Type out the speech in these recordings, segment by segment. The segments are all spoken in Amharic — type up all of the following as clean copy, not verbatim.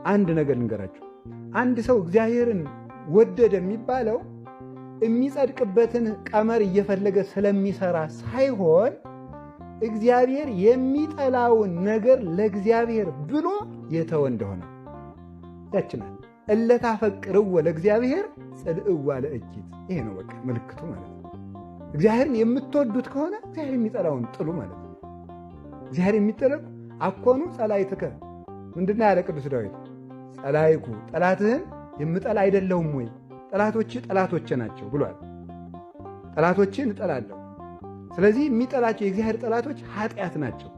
አንድ ነገር ልንገራችሁ። አንድ ሰው እግዚአብሔርን ወደደ የሚባለው የሚጸድቅበትን ቀመር እየፈለገ ስለሚሰራ ሳይሆን እግዚአብሔር የሚጠላውን ነገር ለእግዚአብሔር ብሎ የተወ እንደሆነ ያችናል። እለታፈቅርዎ ለእግዚአብሔር ጽልእዋ ለእኪት። ይሄ ነው በቃ ምልክቱ ማለት ነው። እግዚአብሔርን የምትወዱት ከሆነ እግዚአብሔር የሚጠላውን ጥሉ ማለት ነው። እግዚአብሔር የሚጠላው አኮኑ ጸላይትከ ምንድነው ያለ ቅዱስ ዳዊት? ጸላይኩ ጠላትህን የምጠላ አይደለሁም ወይ? ጠላቶች ጠላቶቼ ናቸው ብሏል። ጠላቶችን እጠላለሁ። ስለዚህ የሚጠላቸው የእግዚአብሔር ጠላቶች ኃጢአት ናቸው።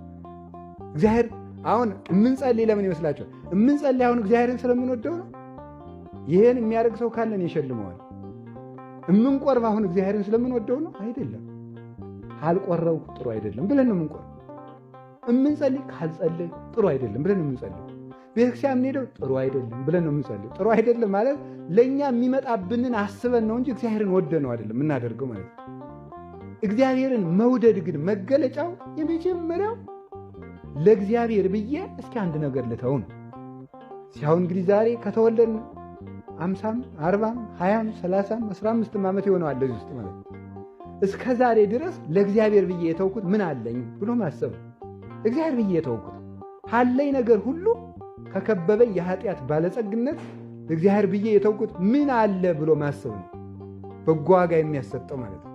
እግዚአብሔር አሁን የምንጸልይ ለምን ይመስላችኋል? የምንጸልይ አሁን እግዚአብሔርን ስለምንወደው ነው። ይሄን የሚያደርግ ሰው ካለን ይሸልመዋል። የምንቆርብ አሁን እግዚአብሔርን ስለምንወደው ነው አይደለም። ካልቆረው ጥሩ አይደለም ብለን ነው የምንቆርብ። የምንጸልይ ካልጸለይ ጥሩ አይደለም ብለን ነው የምንጸልይ። ቤተክርስቲያን የምንሄደው ጥሩ አይደለም ብለን ነው የምንጸልይ። ጥሩ አይደለም ማለት ለእኛ የሚመጣብንን አስበን ነው እንጂ እግዚአብሔርን ወደ ነው አይደለም የምናደርገው ማለት ነው። እግዚአብሔርን መውደድ ግን መገለጫው የመጀመሪያው ለእግዚአብሔር ብዬ እስኪ አንድ ነገር ልተው ነው። ሲያው እንግዲህ ዛሬ ከተወለድን 50 40 20 30 15 ዓመት ይሆነዋል ለዚህ ውስጥ ማለት ነው። እስከ ዛሬ ድረስ ለእግዚአብሔር ብዬ የተውኩት ምን አለኝ ብሎ ማሰብ። እግዚአብሔር ብዬ የተውኩት ካለኝ ነገር ሁሉ ከከበበኝ የኃጢአት ባለጸግነት እግዚአብሔር ብዬ የተውኩት ምን አለ ብሎ ማሰብ ነው በጎ ዋጋ የሚያሰጠው ማለት ነው።